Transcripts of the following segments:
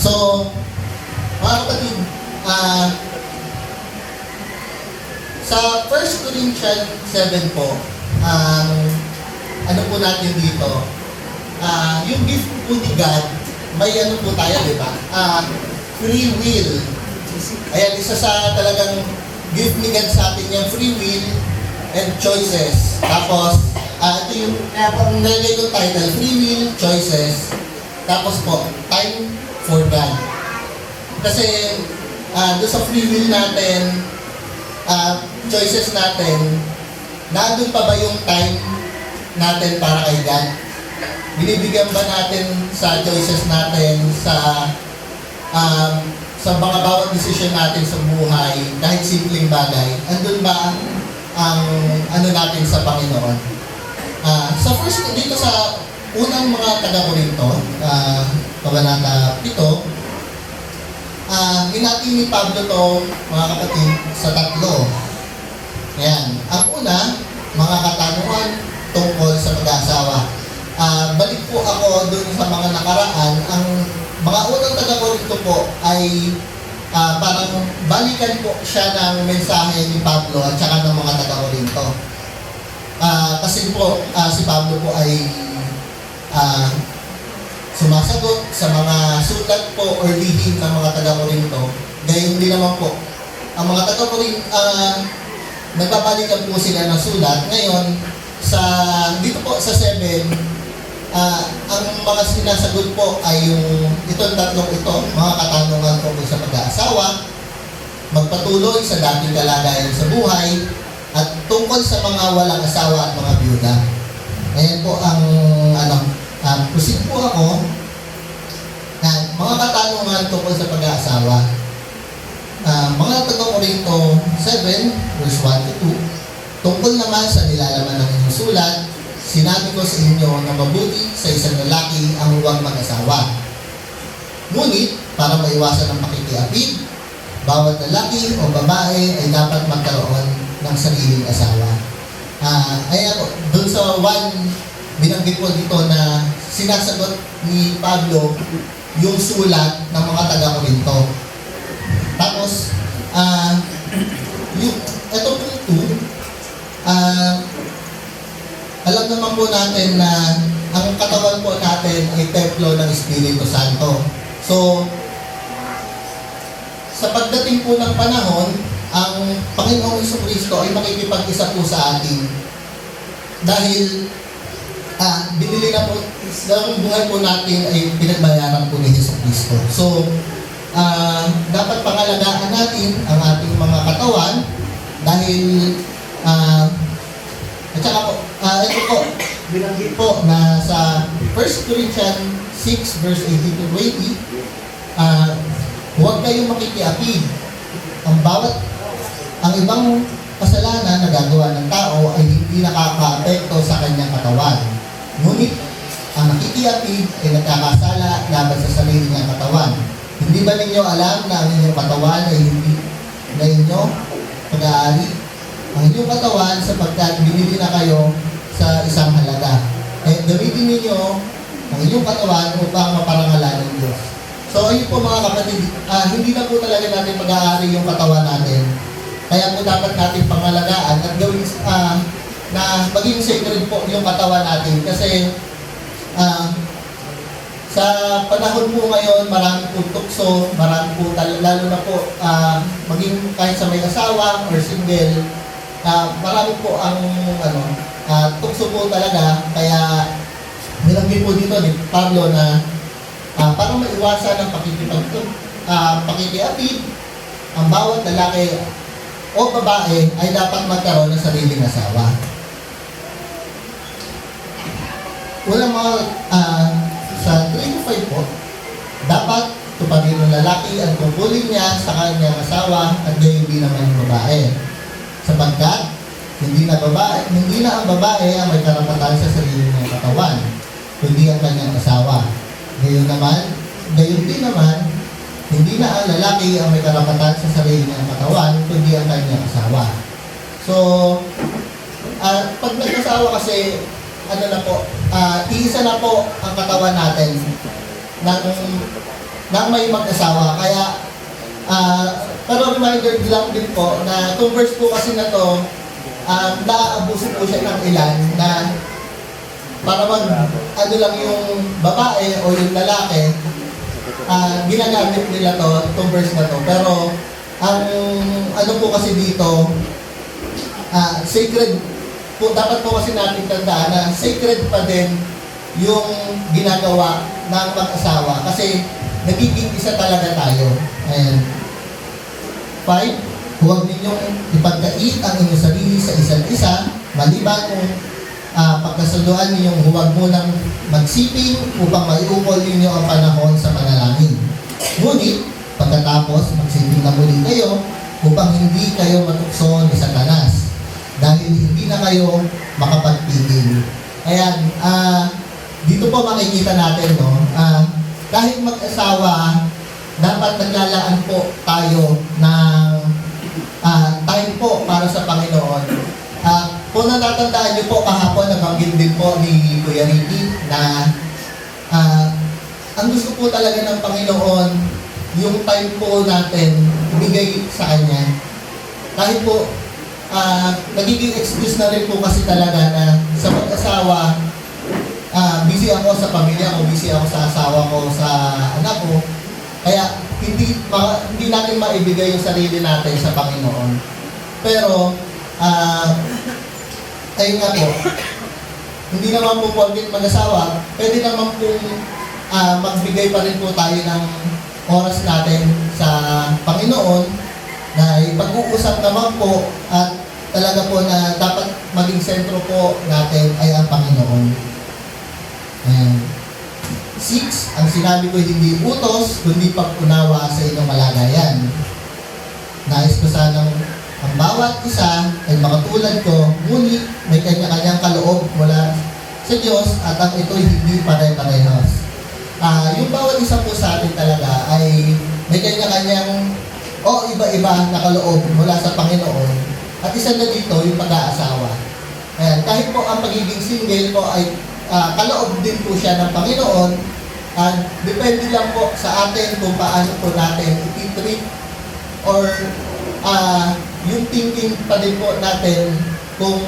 So, mga kapatid, sa 1 Corinthians 7 po, ano po natin dito, yung gift po ni God, may ano po tayo, di ba? Free will. Ayan, isa sa talagang gift ni God sa atin yung free will and choices. Tapos, ito yung nalagay kong title, free will, choices. Tapos po, time for God. Kasi, doon sa free will natin, choices natin, nandun pa ba yung time natin para kay God? Binibigyan ba natin sa choices natin, sa mga bawat decision natin sa buhay, kahit simpleng bagay, andun ba ang ano natin sa Panginoon? Sa first, dito sa unang mga taga-Korinto, Kabanata 7, hinati ni Pablo to, mga kapatid, sa 3. Ayan. Ang una, mga katanungan tungkol sa mag-aasawa. Balik po ako dun sa mga nakaraan. Ang mga unang taga-Korinto po ay parang balikan po siya ng mensahe ni Pablo at saka ng mga taga-Korinto. Kasi po, si Pablo po ay sumasagot sa mga sulat po or lihim ng mga taga-Korinto. Gayon din naman po, ang mga taga-Korinto, nagbabalikan po sila ng sulat. Ngayon, dito po sa 7, ang mga sinasagot po ay yung itong 3 ito, mga katanungan tungkol sa mag-aasawa, magpatuloy sa dating kalagayan sa buhay, at tungkol sa mga walang asawa at mga byuda. Ayan po ang proceed po ako na mga katanungan tungkol sa pag-aasawa. Mga taga-Korinto 7, verse 1 to 2, tungkol naman sa nilalaman ng inyong sulat, sinabi ko sa inyo na mabuti sa isang lalaki ang huwag mag-asawa. Ngunit, para maiwasan ang pakikiapid, bawat lalaki o babae ay dapat magkaroon ng sariling asawa. Ayan po, dun sa 1, binanggit po dito na sinasagot ni Pablo yung sulat ng mga taga-Korinto. Tapos, ito po ito, alam naman po natin na ang katawan po natin ay templo ng Espiritu Santo. So, sa pagdating po ng panahon, ang Panginoong Jesucristo ay makikipag-isa po sa atin. Dahil, binili na po, ang buhay po natin ay pinagbayaran po ni Jesucristo. So, dapat pangalagaan natin ang ating mga katawan dahil at saka po, ito po, binanggit po na sa 1 Corinthians 6 verse 18 to 20, huwag kayong makikiapid. Ang ibang kasalanan na gagawa ng tao ay hindi nakaka-apekto sa kanyang katawan. Ngunit, ang nakikiapid ay nagkakasala laban sa sarili niyang katawan. Hindi ba ninyo alam na ang inyong katawan ay hindi na inyo pag-aari? Ang inyong katawan sapagkat binili na kayo sa isang halaga. Gamitin ninyo ang inyong katawan upang maparangalan ng Diyos. So ayun po mga kapatid, hindi na po talaga natin pag-aari yung katawan natin. Kaya po dapat natin pangalagaan at gawin na maging sacred po yung katawan natin. Kasi sa panahon po ngayon, marami po tukso, marami po, lalo na po, maging kahit sa may asawa or single, marami po ang tukso po talaga. Kaya nilagay po dito ni Pablo na para maiwasan ang pakikiapid, ang bawat lalaki o babae ay dapat magkaroon ng sariling asawa. Unang mga sa 3 to 5 po, dapat tuparin ng lalaki at tungkulin niya sa kanyang asawa at gayon din naman yung babae. Sapagkat hindi na ang babae ang may karapatan sa sarili ng katawan, kundi ang kanyang asawa. Gayon din naman, hindi na ang lalaki ang may karapatan sa sarili ng katawan, kundi ang kanyang asawa. So, pag nag-asawa kasi, iisa na po ang katawan natin. ng may mag-asawa. Kaya, pero reminder lang din po na itong verse po kasi na to, naaabuso po siya ng ilan na para ano lang yung babae o yung lalaki, ginagamit nila to, itong verse na to. Pero, ang ano po kasi dito, sacred po, dapat po kasi natin tandaan na sacred pa din yung ginagawa ng mag-asawa kasi nagiging isa talaga tayo. Ayan. 5, huwag ninyong ipagkait ang inyong sarili sa isa't isa, maliban kung pagkasunduan ninyong huwag munang magsiping upang maiukol ninyo ang panahon sa panalangin. Ngunit, pagkatapos, magsiping na muli kayo upang hindi kayo matukso ni Satanas dahil hindi na kayo makapagpigil. Ayan, dito po makikita natin, no, kahit mag-asawa, dapat naglalaan po tayo ng time po para sa Panginoon. Kung natatandaan niyo po kahapon, nabanggit din po ni Kuya Ricky na ang gusto po talaga ng Panginoon, yung time po natin ibigay sa Kanya. Kahit po, nagiging excuse na rin po kasi talaga na sa mag-asawa, busy ako sa pamilya ko, busy ako sa asawa ko, sa anak ko. Kaya hindi natin maibigay yung sarili natin sa Panginoon. Pero, ayun nga po, hindi naman po porket mag-asawa, pwede naman po magbigay pa rin po tayo ng oras natin sa Panginoon na ipag-uusap naman po at talaga po na dapat maging sentro po natin ay ang Panginoon. Ayan. 6, ang sinabi ko hindi utos, kundi pag-unawa sa inyong malagayan. Nais ko sanang ang bawat isa ay makatulad ko, ngunit may kanya-kanyang kaloob mula sa Diyos at ang ito'y hindi pare-parehas. Yung bawat isa po sa atin talaga ay may kanya-kanyang o iba-iba na kaloob mula sa Panginoon. At isa na dito, yung pag-aasawa. Ayan, kahit po ang pagiging single po ay kaloob din po siya ng Panginoon. Depende lang po sa atin kung paano po natin i-treat or yung thinking pa din po natin kung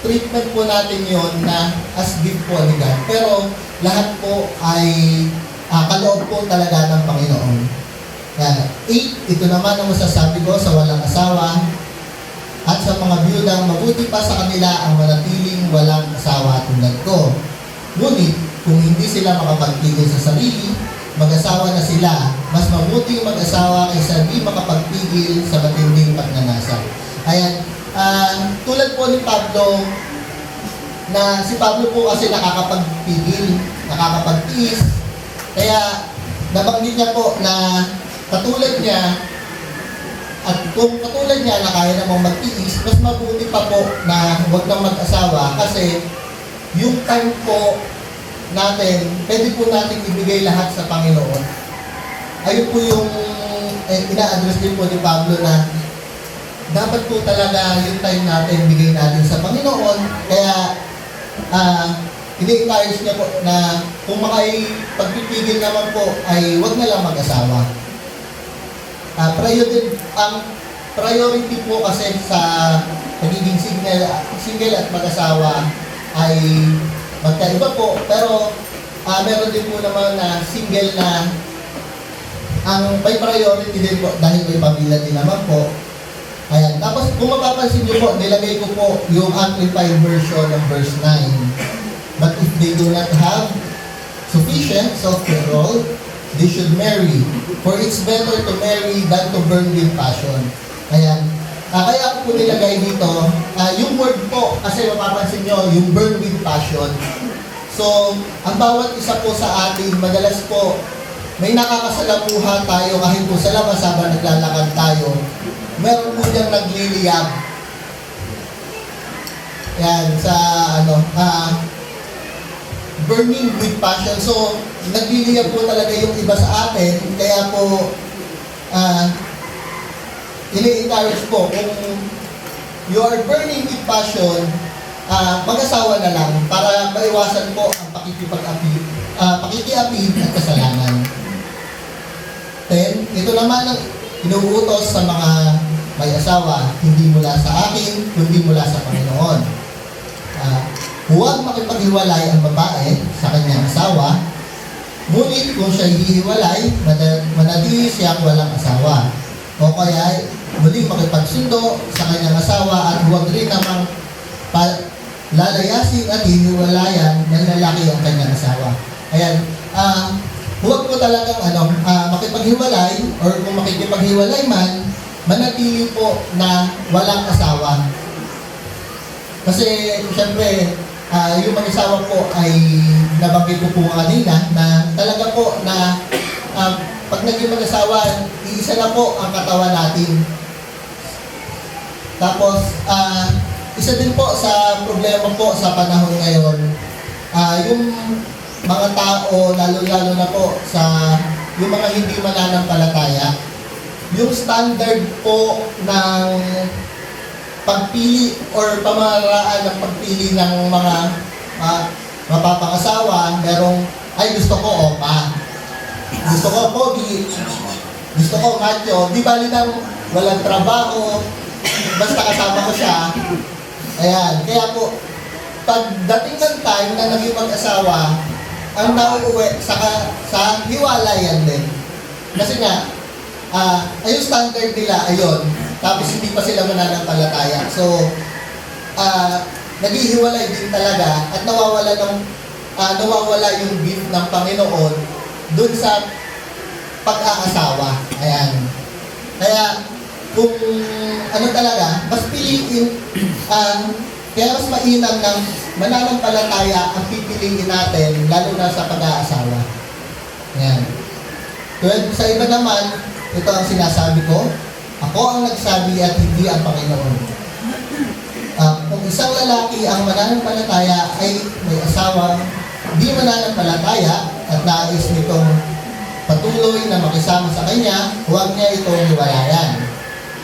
treatment po natin yon na as gift po ni God. Pero lahat po ay kaloob po talaga ng Panginoon. 8, ito naman ang masasabi ko sa walang asawa at sa mga biyudang mabuti pa sa kanila ang manatiling walang asawa tulad ko. Ngunit, kung hindi sila makapagpigil sa sarili, mag-asawa na sila. Mas mabuting mag-asawa kaysa di makapagpigil sa matinding pagnanasa. Ayan, tulad po ni Pablo, na si Pablo po kasi nakakapagpigil, nakakapagtiis. Kaya, nabanggit niya po na katulad niya, at kung katulad niya na kaya namang magtiis, mas mabuti pa po na huwag nang mag-asawa kasi yung time po natin, pwede po natin ibigay lahat sa Panginoon. Ayun po yung ina-address din po ni Pablo na dapat po talaga yung time natin bigay natin sa Panginoon. Kaya ini-encourage niya po na kung makapagpipigil naman po ay huwag na lang mag-asawa. Ang priority po kasi sa pagiging single at mag-asawa ay magkaiba po. Pero meron din po naman na single na ang may priority din po dahil may pamilya din naman po. Ayan. Tapos kung mapapansin nyo po, nilagay ko po yung amplified version ng verse 9. But if they do not have sufficient self-control, they should marry. For it's better to marry than to burn with passion. Ayan. Kaya ako po nilagay dito, yung word po, kasi mapapansin nyo, yung burn with passion. So, ang bawat isa po sa atin, madalas po, may nakakasalamuha tayo kahit po sa labas habang naglalakad tayo. Meron po diyang nagliliyab. Yan, sa burning with passion. So, nagliliyab po talaga yung iba sa atin. Kaya po, ini-encourage po, kung you are burning with passion, mag-asawa na lang para maiwasan po ang pakikiapid at kasalanan. naman ang inuutos sa mga may asawa, hindi mula sa akin, kundi mula sa Panginoon. Huwag makipaghiwalay ang babae sa kanyang asawa, ngunit kung siya hihiwalay, manatili siyang walang asawa. O kaya, muling makipagsundo sa kanyang asawa at huwag rin namang lalayasin at hihiwalayan ng lalaki ang kanyang asawa. Ayan, huwag po talagang makipaghiwalay or kung makikipaghiwalay man, manatili po na walang asawa. Kasi, siyempre, yung mag-asawa po ay nabanggit ko po kanina na talaga po na pag naging mag-asawa, iisa na po ang katawan natin. Tapos, isa din po sa problema po sa panahon ngayon, yung mga tao, lalo-lalo na po sa yung mga hindi mananampalataya, yung standard po ng pagpili or pamaraan ng pagpili ng mga mapapangasawa, merong, ay gusto ko opa, gusto ko pogi, gusto ko macho, di bali nang walang trabaho, basta kasama ko siya. Ayan, kaya po, pagdating ng time na naging mag-asawa, ang nauuwi sa hiwalayan din. Kasi nga, yung standard nila, ayun, tapos hindi pa sila mananampalataya. So, naghihiwalay din talaga at nawawala yung gift ng Panginoon dun sa pag-aasawa. Ayan. Kaya, kung ano talaga, mas piliin, kaya mas mainam ng mananampalataya ang pipiliin natin, lalo na sa pag-aasawa. Ayan. Tulad sa iba naman, ito ang sinasabi ko, ako ang nagsabi at hindi ang Panginoon. Kung isang lalaki ang mananampalataya ay may asawa, di mananampalataya at nais nitong patuloy na makisama sa kanya, huwag niya itong hiwalayan.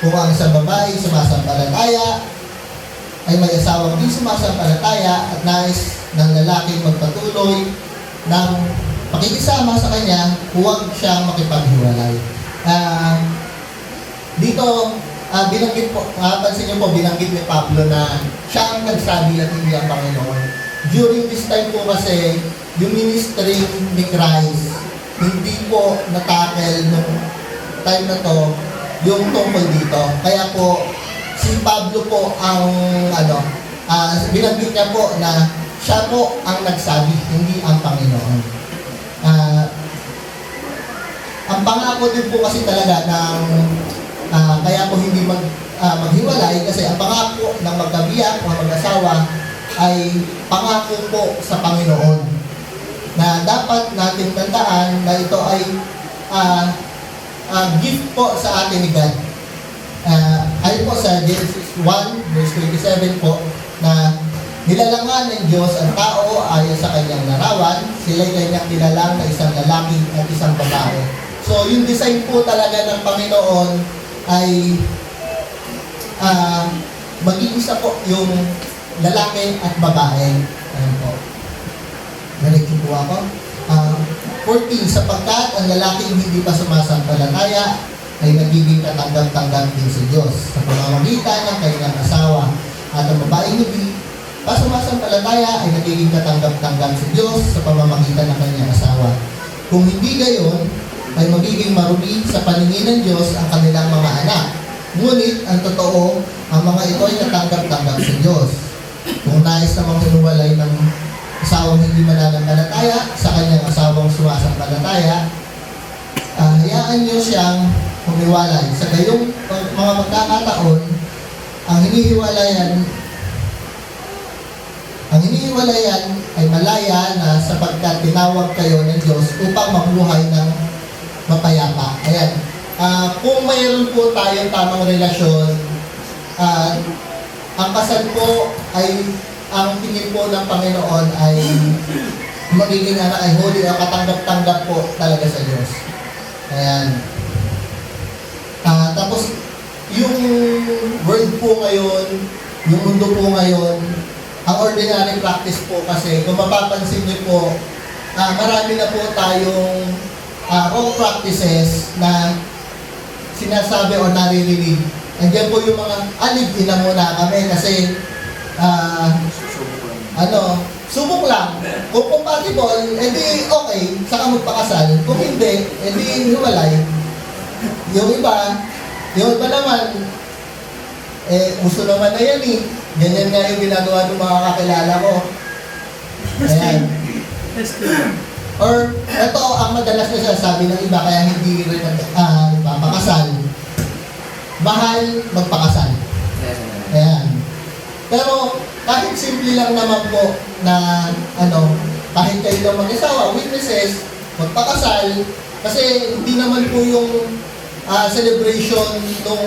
Kung ang isang babae sumasampalataya ay may asawang di sumasampalataya at nais ng lalaki magpatuloy ng pakikisama sa kanya, huwag siyang makipaghiwalay. Dito, binanggit po, pansin niyo po, binanggit ni Pablo na siya ang nagsabi at hindi ang Panginoon. During this time po kasi, yung ministry ni Christ, hindi po natakel nung time na to, yung tungkol dito. Kaya po, si Pablo po ang, binanggit niya po na siya po ang nagsabi, hindi ang Panginoon. Ang pangako din po kasi talaga ng kaya po hindi maghiwalay kasi ang pangako ng magkabiyak o mag-asawa ay pangako po sa Panginoon na dapat natin tandaan na ito ay gift po sa atin ni God. Ayon po sa Genesis 1 verse 27 po na nilalangan ng Diyos ang tao ayon sa kanyang larawan, sila'y kanyang nilalang na isang lalaki at isang babae. So, yung design po talaga ng Panginoon ay mag-iisa po yung lalaki at babae. Ayan po. Nalito po ako. 14, sapagkat ang lalaking hindi pa sumasampalataya ay nagiging katanggap-tanggap din sa Diyos sa pamamagitan ng kanyang asawa. At ang babaeng hindi pa sumasampalataya ay nagiging katanggap-tanggap sa Diyos sa pamamagitan ng kanyang asawa. Kung hindi gayon, ay magiging marumi sa paningin ng Diyos ang kanilang mga anak. Ngunit, ang totoo, ang mga ito ay natanggap-tanggap sa Diyos. Kung nais namang hinuwalay ng asawang hindi mananampalataya sa kanyang asawang sumasampalataya, hayaan niyo siyang humiwalay. Sa gayong mga magkakataon, ang hinihiwalayan ay malaya na sapagkat tinawag kayo ng Diyos upang mabuhay ng mapayapa. Ayan. Kung mayroon po tayong tamang relasyon, ang kasal po ay, ang tingin po ng Panginoon ay magiging anak ay holy o katanggap-tanggap po talaga sa Diyos. Ayan. Tapos, yung world po ngayon, yung mundo po ngayon, ang ordinary practice po kasi, kung mapapansin niyo po, marami na po tayong wrong practices na sinasabi o naririnig. Andiyan po yung mga live-in na muna kami kasi subok lang. Kung compatible, edi okay, saka magpakasal. Kung hindi, edi hiwalay. Yung iba naman, gusto naman na yan eh. Ganyan nga yung ginagawa ng mga kakilala ko. Ayan. Or, ito ang madalas na sinasabi ng iba kaya hindi rin magpapakasal. Mahal, magpakasal. Ayan. Pero, kahit simple lang naman po na, kahit kayo lang mag-asawa, witnesses, magpakasal, kasi hindi naman po yung celebration nung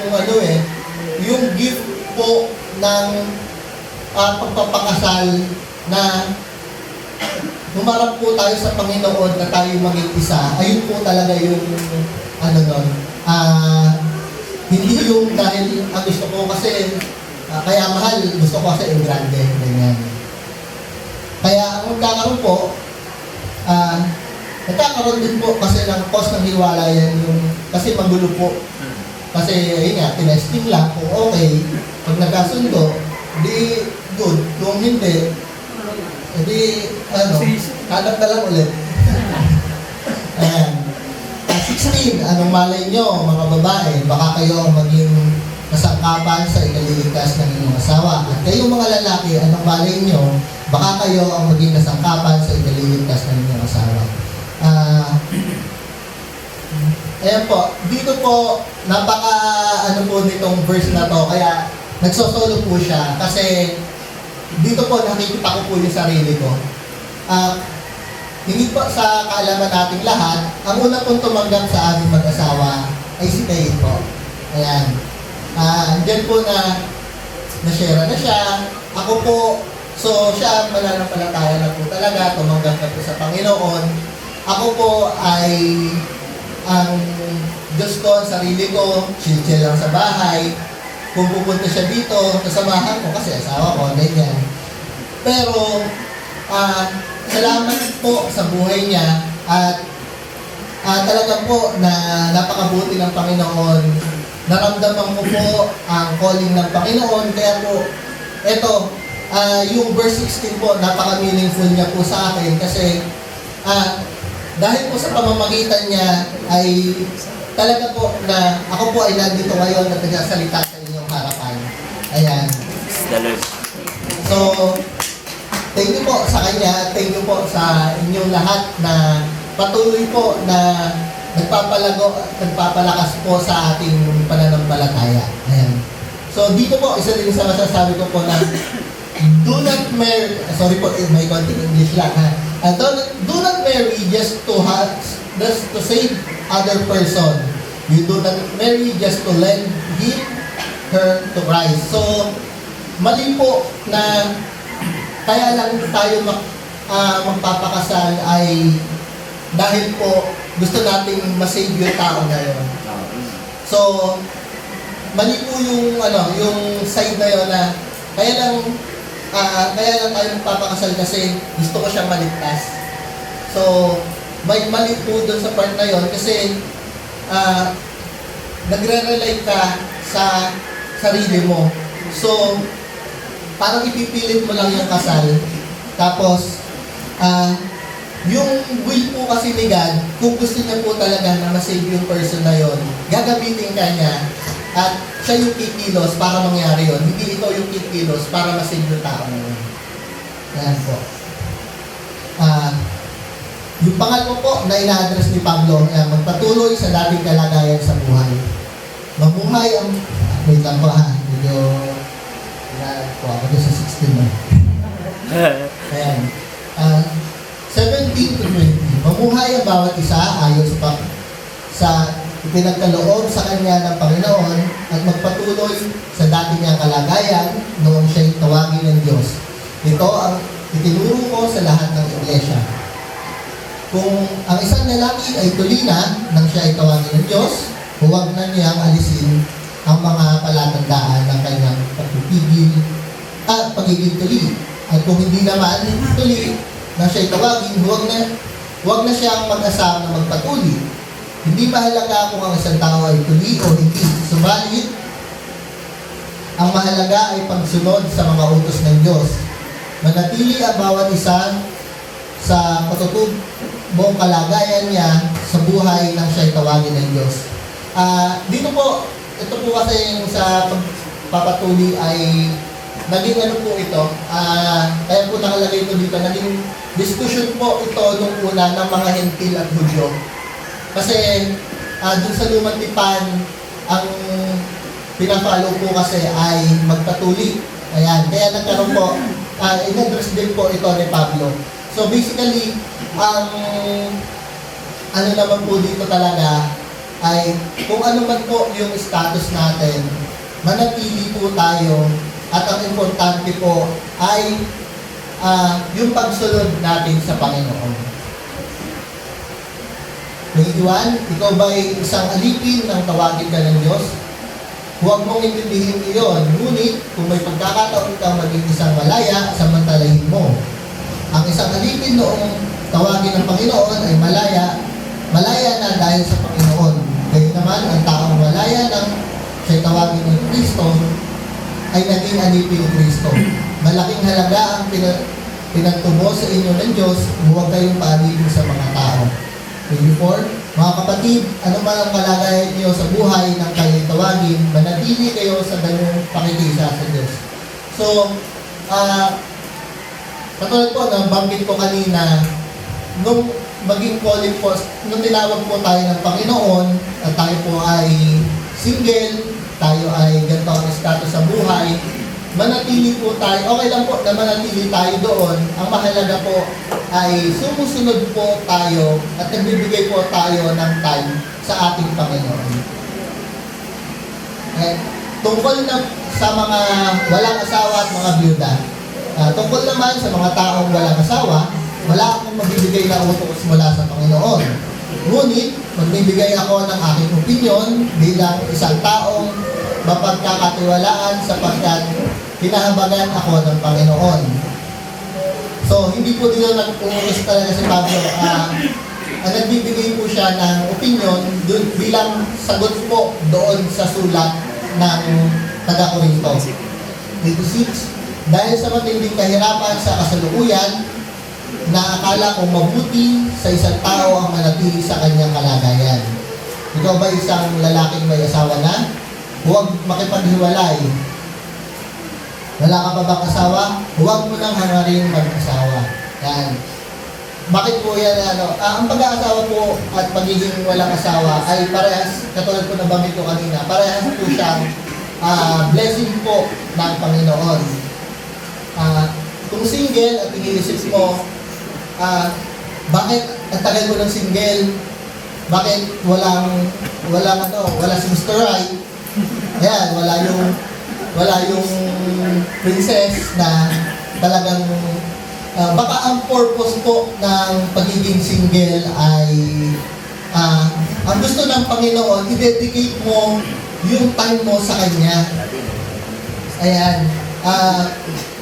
yung gift po ng pagpapakasal na humarap po tayo sa Panginoon na tayo maging isa. Ayun po talaga yung hindi yung dahil gusto ko kasi kaya mahal, gusto ko kasi yung grande, ganyan. Kaya ang magkakaroon po, nagkakaroon din po kasi ng cost ng hiwalayan yung, kasi magulo po. Kasi ayun nga, tinesting lang kung okay, pag nagkasundo, di good. Kung hindi, edi hanap na lang ulit. Ayan. 16, anong malay nyo mga babae, baka kayo ang maging nasangkapan sa ikaliligtas ng inyong asawa. At kayong mga lalaki, anong malay nyo, baka kayo ang maging nasangkapan sa ikaliligtas ng inyong asawa. Ayan po, dito po, napaka po nitong verse na to, kaya nagsosolo po siya, kasi dito po nakikita ko po yung sarili ko. Hindi po sa kaalaman nating lahat, ang una pong tumanggap sa aming mag-asawa ay si Kay po. Ayan. Diyan po na-share na siya. Ako po, so siya mananampalataya na po talaga, tumanggap na po sa Panginoon. Ako po ay ang Diyos ko, ang sarili ko, chill-chill lang sa bahay. Kung pupunta siya dito, kasamahan ko kasi asawa ko, ganyan. Pero, salamat po sa buhay niya at talaga po na napakabuti ng Panginoon. Naramdaman ko po ang calling ng Panginoon. Kaya po, ito, yung verse 16 po, napaka-meaningful niya po sa akin kasi dahil po sa pamamagitan niya ay talaga po na ako po ay nandito ngayon at nagsasalita sa inyong harapan. Ayan. So, thank you po sa kanya. Thank you po sa inyong lahat na patuloy po na nagpapalakas po sa ating pananampalataya. Ayan. So, dito po, isa din sa masasabi ko po na do not marry, sorry po, may konting English lang ha. Do not marry just to save other person. You do not marry just to lend him, her to Christ. So, mali po na kaya lang tayo magpapakasal ay dahil po gusto nating masave yung tao ngayon. So, mali po yung side na yun na kaya lang tayo magpapakasal kasi gusto ko siyang maligtas. So, may mali po dun sa part na yun kasi nagre-rely ka sa sarili mo. So, parang ipipilit mo lang yung kasal. Tapos, yung will po kasi ni God, kung gusto niya po talaga na masave yung person na yon, gagamitin ka niya at siya yung kikilos para mangyari yon. Hindi ikaw yung kikilos para masave yung tao na yun. Yan po. Yung pangalawa po na ina-address ni Pablo, magpatuloy sa dating kalagayan sa buhay. Mabuhay ang... wait lang po ha. Medyo... ako doon sa 16 na. Ayan. 17 to 20. Mabuhay ang bawat isa ayon sa ipinagkaloob sa kanya ng Panginoon at magpatuloy sa dati niyang kalagayan noong siya'y tawagin ng Diyos. Ito ang itinuro ko sa lahat ng iglesia. Kung ang isang lalaki ay tulina nang siya ay tawagin ng Diyos, huwag na niyang alisin ang mga palatandaan ng kanyang pagpipigil at pagiging tuli. At kung hindi naman tuli na siya'y tawagin, huwag na siyang mag-asam na magpatuli. Hindi mahalaga kung ang isang tao ay tuli o hindi. Subalit, ang mahalaga ay pagsunod sa mga utos ng Diyos. Manatili ang bawat isa sa patutubong kalagayan niya sa buhay ng siya'y tawagin ng Diyos. Dito po, ito po kasi yung sa pagpapatuli ay naging ano po ito, kaya po nakalagay ito dito, naging discussion po ito nung una ng mga Hentil at Hudyo. Kasi dun sa lumang tipan, ang pinapalo po kasi ay magpatuli. Ayan, kaya nagkaroon po, in-address din po ito ni Pablo. So basically, ano naman po dito talaga ay kung ano man po yung status natin, manatili po tayo at ang importante po ay yung pagsunod natin sa Panginoon. Iwan, ikaw ba'y isang alipin ng tawagin ka ng Diyos? Huwag mong intindihin iyon, ngunit kung may pagkakataon kang maging isang malaya, samantalahin mo. Ang isang alipin noong tawagin ng Panginoon ay malaya na dahil sa Panginoon. Kaya naman, ang taong malaya ng siya'y tawagin ng Kristo ay naging alipin ni Kristo. Malaking halaga ang pinagtubo sa inyo ng Diyos, huwag kayong paalipin sa mga tao. 24, mga kapatid, ano man ang kalagayan niyo sa buhay ng kayong tawagin, manatili kayo sa ganyang pakikisa sa Diyos. So, katulad po, nabanggit ko kanina, nung maging calling po, nung tinawag po tayo ng Panginoon, at tayo po ay single, tayo ay ganito ang status sa buhay, manatili po tayo, okay lang po na manatili tayo doon. Ang mahalaga po ay sumusunod po tayo at nagbibigay po tayo ng time sa ating Panginoon. Tungkol na sa mga walang asawa at mga byuda, tungkol naman sa mga taong walang asawa, wala akong mabibigay na utos mula sa Panginoon. Ngunit, magbibigay ako ng aking opinion bilang isang taong mapagkakatiwalaan sapagkat pinahabagan ako ng Panginoon. So, hindi po dito nag-utos talaga si Pablo. Nagbibigay po siya ng opinion bilang sagot po doon sa sulat ng taga-Korinto. 26, dahil sa matinding kahirapan sa kasalukuyan, naakala kong mabuti sa isang tao ang manatili sa kanyang kalagayan. Ikaw ba isang lalaking may asawa na? Huwag makipaghiwalay. Wala ka pa bang asawa? Huwag mo nang hangarin mag-asawa. Yan. Bakit po yan? Ang pag-aasawa po at pagiging walang asawa ay parehas, katulad po na banggit ko kanina, parehas po siyang blessing po ng Panginoon. Kung single at iniisip mo, bakit ang tagal mo ng single? Bakit walang si Mr. Right? Ayan, wala yung princess na talagang baka ang purpose po ng pagiging single ay ang gusto ng Panginoon, i-dedicate mo yung time mo sa Kanya. Ayan,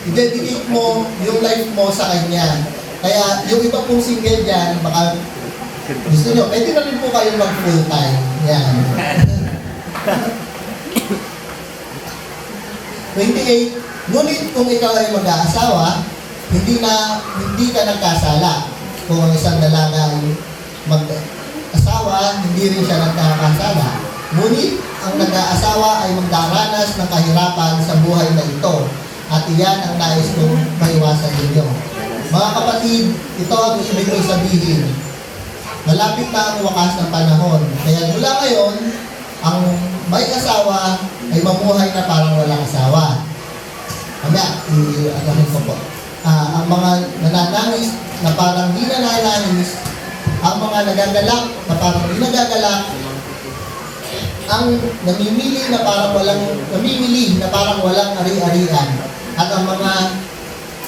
i-dedicate mo yung life mo sa Kanya. Kaya yung iba pong single dyan, baka gusto nyo, pwede na rin po kayo mag-full time. Yan. 28, ngunit kung ikaw ay mag-aasawa, hindi ka nagkasala. Kung ang isang dalaga ay mag-asawa, hindi rin siya nagkakasala. Ngunit ang nag-aasawa ay magdaranas ng kahirapan sa buhay na ito. At iyan ang nais kong maiwasan ninyo. Mga kapatid, ito ang ibig kong sabihin. Malapit na ang wakas ng panahon. Kaya mula ngayon, ang may asawa ay mamuhay na parang walang asawa. Mamaya, i-agahin ko po. Ang mga nananangis na parang di nananangis, ang mga nagagalak na parang di nagagalak, ang namimili na parang walang ari-arian, at ang mga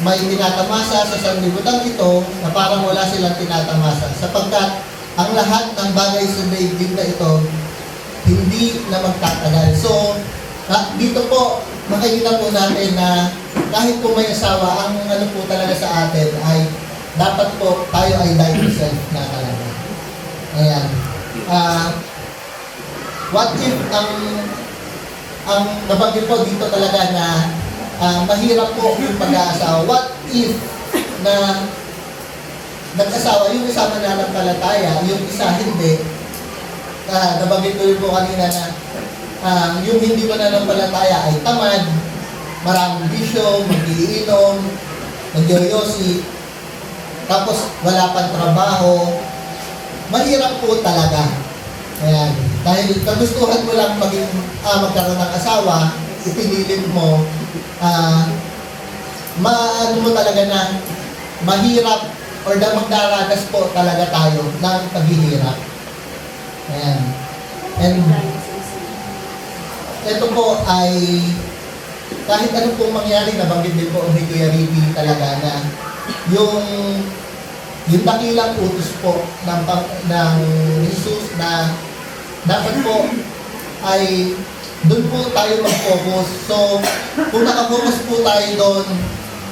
may tinatamasa sa sanlibutan ito na parang wala silang tinatamasa, sapagkat ang lahat ng bagay sa daigdig na ito hindi na magtatagal. So, dito po, makikita po natin na kahit po may asawa, ang ano po talaga sa atin ay dapat po tayo ay die to self na talaga. Ayan. what if ang nabanggit po dito talaga na mahirap po yung pag-aasawa. What if na nag-asawa, yung isa mananampalataya, yung isa hindi. Nabanggit ko rin po kanina na yung hindi mananampalataya ay tamad, maraming bisyo, mag-iinom, nagyoyosi, tapos wala pang trabaho. Mahirap po talaga. Ayan. Dahil kagustuhan mo lang magkaroon ng asawa, ipinilit mo, maano mo talaga na mahirap or na magdaranas po talaga tayo ng paghihirap. Ayan. And ito po ay kahit ano pong mangyari, nabanggit din po ni Kuya Ricky talaga na yung dakilang utos po ng Jesus na dapat po ay doon po tayo mag-focus. So, kung nakafocus po tayo doon,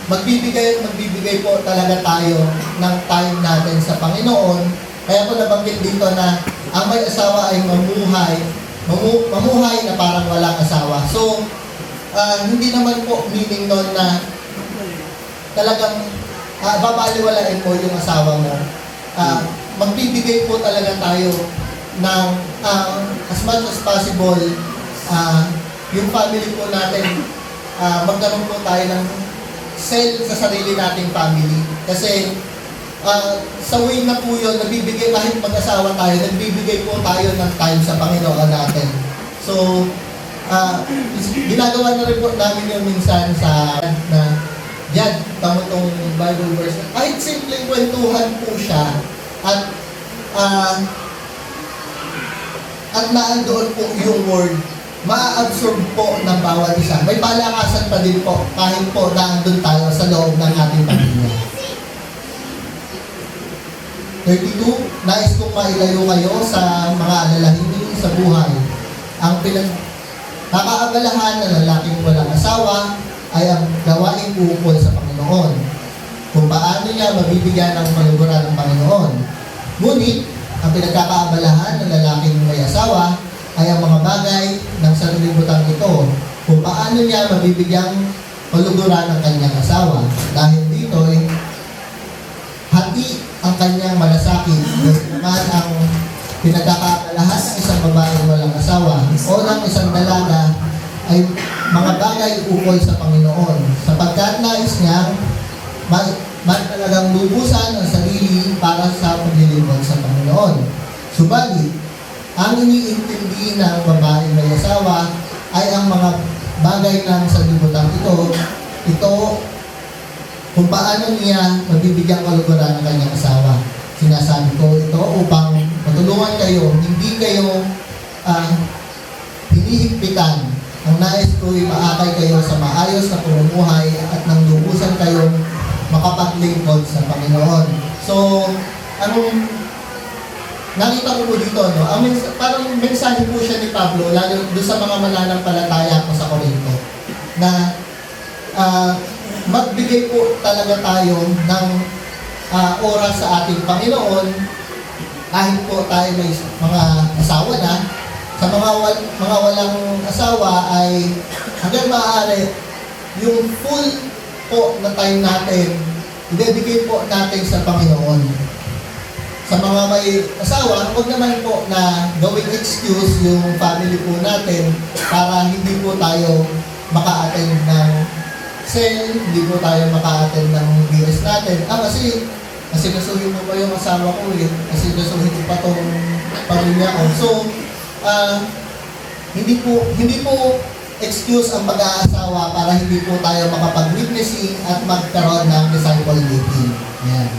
magbibigay po talaga tayo ng time natin sa Panginoon. Kaya po nabanggit dito na ang may asawa ay mamuhay na parang walang asawa. So, hindi naman po meaning nun na talagang babaliwalain mo yung asawa mo. Magbibigay po talaga tayo ng as much as possible yung family po natin, magkaroon po tayo ng self sa sarili nating family. Kasi sa way na po yun, nagbibigay kahit mag-asawa tayo, nagbibigay po tayo ng time sa Panginoon natin. So, ginagawa na rin po namin yung minsan sa na yan, tamo tong Bible verse. Kahit simpleng kwentuhan po siya at naandoon po yung word, ma-absorb po ng bawat isa. May palakasan pa din po kahit po naandun tayo sa loob ng ating pamilya. 32, nais kong mailayo kayo sa mga alalahanin sa buhay. Ang pinagkakaabalahan ng lalaking walang asawa ay ang gawaing uukol sa Panginoon, kung paano niya mabibigyan ng malugura ng Panginoon. Ngunit, ang pinagkakaabalahan ng lalaking may asawa ay ang mga bagay ng sanlibutan ito, kung paano niya mabibigyang malugura ng kanyang asawa. Dahil dito ay hati ang kanyang malasakit, naman ang pinagkakaabalahan ng isang babaeng walang asawa o ng isang dalaga ay mga bagay ukol sa Panginoon, sapagkat nais niyang talagang lubusan ang sarili para sa paglilingkod sa Panginoon. Subalit, ang iniintindi ng babaeng may asawa ay ang mga bagay ng sanlibutan ito kung paano niya mabibigyang kaluguran ng kanyang asawa. Sinasabi ko ito upang matulungan kayo, hindi kayo hinihigpitan. Ang nais ko'y maakay kayo sa maayos na pamumuhay at nang lubusan kayong makapaglingkod sa Panginoon. So, nakita ko po dito, no? Parang mensahe po siya ni Pablo, lalo doon sa mga mananampalataya po sa Corinto, na magbigay po talaga tayo ng oras sa ating Panginoon, kahit po tayo may mga asawa na. Sa mga walang asawa ay hanggang maaari yung full po na time natin, i-dedicate po natin sa Panginoon. Sa mga may asawa, huwag naman po na gawing excuse yung family po natin para hindi po tayo maka-attend ng sale, hindi po tayo maka-attend ng BS natin. Kasi kasuhin mo pa yung asawa ko kasi kasuhin ko pa tong pamilya ko. So, hindi po excuse ang pag-aasawa para hindi po tayo makapag-witnessing at magkaroon ng disciple making. Yan.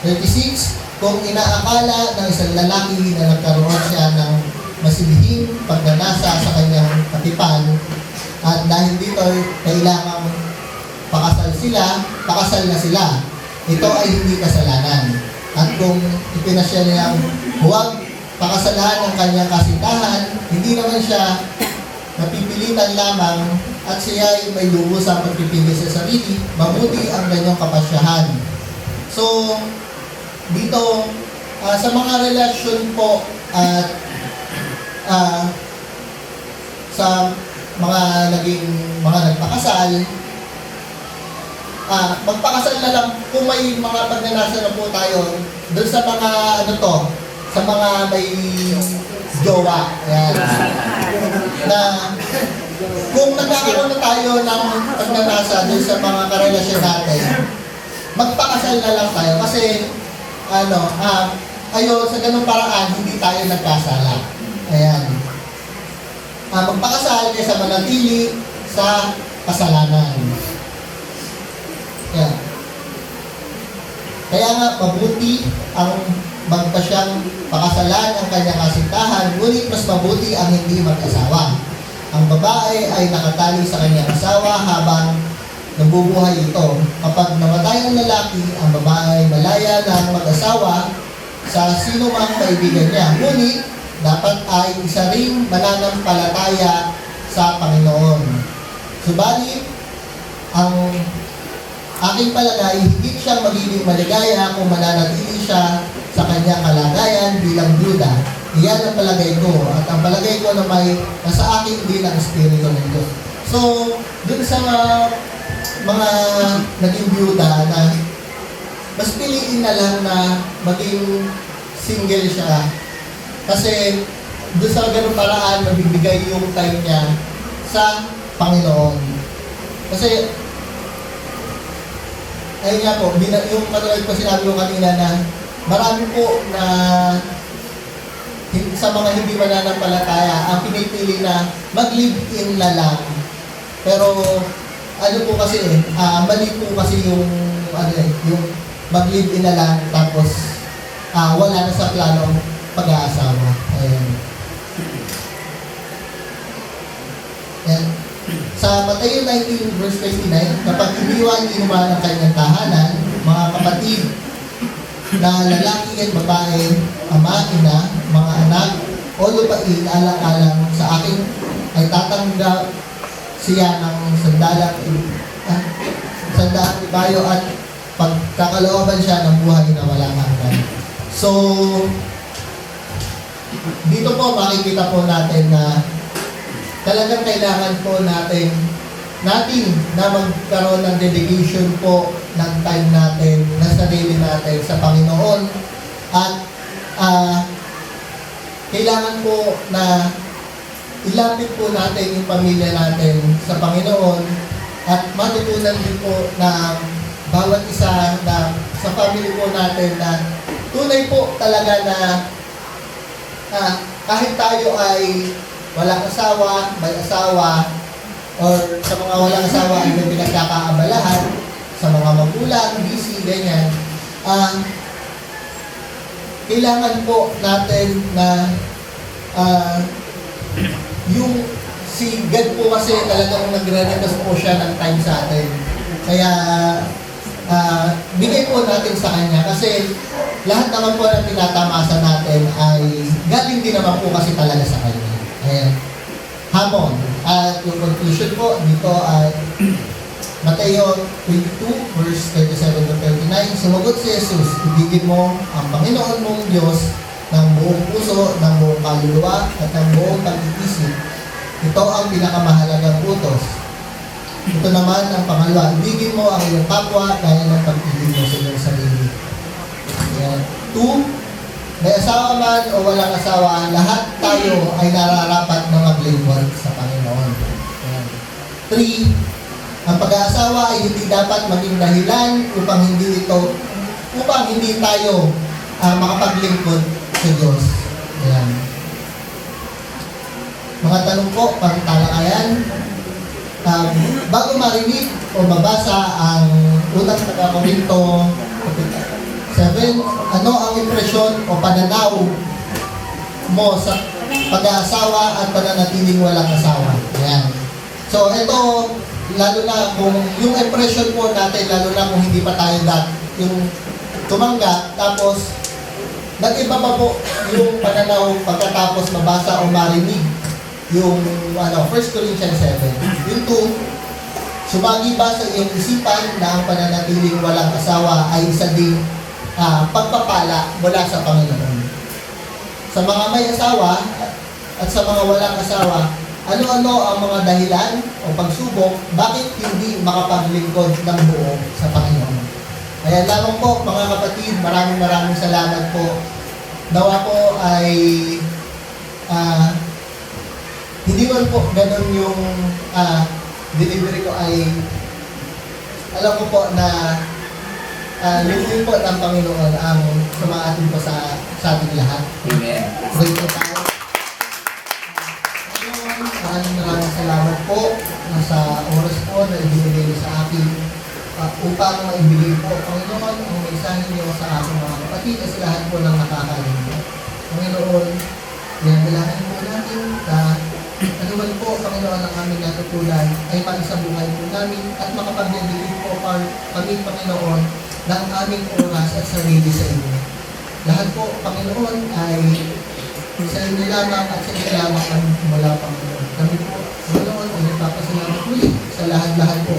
36, kung inaakala ng isang lalaki na nagkaroon siya ng masilihing pagnanasa sa kanyang katipan at dahil dito kailangang pakasal na sila. Ito ay hindi kasalanan. At kung ipinasya niyang huwag pakasalahan ng kanyang kasintahan, hindi naman siya napipilitan lamang at siya ay may lubusang pagpipili sa sarili, mabuti ang ganyang kapasyahan. So, dito, Sa mga relasyon po at sa mga mga nagpakasal, magpakasal na lang kung may mga pagnanasa na po tayo doon sa mga sa mga may jowa. Ayan. Na kung nagkakaroon na tayo ng pagnanasa doon sa mga karelasyon natin, magpakasal na lang tayo kasi sa ganung paraan hindi tayo nagkasala. Ayan. Magpakasal kaysa manatili sa kasalanan. Ayan. Kaya nga mabuti ang magpasyang pakasalan ang kanyang kasintahan, ngunit mas mabuti ang hindi mag-asawa. Ang babae ay nakatali sa kanyang asawa habang nabubuhay ito. Kapag namatay ang lalaki, ang babae ay malaya ng mag-asawa sa sino mang kaibigan niya. Ngunit, dapat ay isa ring mananampalataya sa Panginoon. Subalit, ang aking palagay, higit siyang magiging maligaya kung mananatili siya sa kanyang kalagayan bilang duda. Iyan ang palagay ko. At ang palagay ko na may nasa akin din ang Espiritu ng Diyos. So, dun sa mga naging byuda na mas piliin na lang na maging single siya. Kasi doon sa ganung paraan, mabibigay yung time niya sa Panginoon. Kasi, ayun nga po, yung katulad ko sinabi ko kanina na marami po na sa mga hindi mananampalataya, ang pinipili na mag-live-in na lang. Pero, po kasi mali po kasi yung mag-live-in na lang tapos wala na sa plano pag-aasawa. Ayan. Ayan. Sa Mateo 19 verse 29, kapag iniwan inuman ang kanyang tahanan, mga kapatid na lalaki at babae, ama, ina, mga anak, o lupain, alang-alang sa akin ay tatanggap siya ng sandalang ibayo at pagkakalooban siya ng buhay na walang hanggan. So, dito po makikita po natin na talagang kailangan po natin na magkaroon ng dedication po ng time natin, na sarili natin sa Panginoon. At kailangan po na ilapit po natin yung pamilya natin sa Panginoon at matutunan din po na bawat isa na sa family po natin na tunay po talaga na kahit tayo ay walang asawa, may asawa, or sa mga walang asawa ay may pinagkakaabalahan, sa mga magulang, busy, ganyan, kailangan po natin na yung si God po kasi talagang nagre-request po siya ng time sa atin. Kaya bigay po natin sa Kanya kasi lahat naman po na tinatamasa natin ay galing din naman po kasi talaga sa Kanya. Ayan. Hamon. At yung conclusion po dito ay Mateo 22 verse 37 to 39. Sumagot si Jesus, ibigin mo ang Panginoon mong Diyos ng buong puso, ng buong kaluluwa, at ng buong pag-iisip. Ito ang pinakamahalagang utos. Ito naman ang pangalawa, ibigin mo ang iyong kapwa gaya ng pag-ibig mo sa iyong sarili. Ayan. 2, may asawa man o walang asawa, lahat tayo ay nararapat na maglingkod sa Panginoon. Ayan. 3, ang pag-aasawa ay hindi dapat maging dahilan upang hindi tayo makapaglingkod sa Diyos. Ayan. Mga tanong po, pagtalakayan. Bago marinig o mabasa ang unang taga-Korinto 7, ano ang impresyon o pananaw mo sa pag-aasawa at pananatiling walang asawa? Ayan. So, ito, lalo na kung yung impression po natin, lalo na kung hindi pa tayo yung tumanggap, tapos nag-iba pa po yung pananaw pagkatapos mabasa o marinig yung 1 Corinthians 7. Yung 2, sumagi ba sa iyong isipan na ang pananatiling walang asawa ay isa ding pagpapala mula sa Panginoon. Sa mga may asawa at sa mga walang asawa, ano-ano ang mga dahilan o pagsubok bakit hindi makapaglingkod ng buo sa Panginoon. Kaya lamang po mga kapatid, maraming salamat po. Nawa po ay hindi man po ganun yung delivery ko ay alam ko po na lingkod po ng Panginoon ang sumaatin po sa ating lahat. Amen. Pray po tayo. Maraming salamat po sa oras po na ibinigay niyo sa akin upang maibigay po, Panginoon, ang mensahe niyo sa aking mga kapatid at sa lahat po ng nakakarinig. Panginoon, dinadalahan po natin na anuman po, Panginoon, ang aming natutunan ay para sa buhay po namin at makapagbibigay po kami, Panginoon, ng aming oras at sarili sa inyo. Lahat po, Panginoon, ay sa inyo lamang at sa inyo lamang ang mula, Panginoon. Kami po, Panginoon, ay nagpapasalamat muli sa lahat-lahat po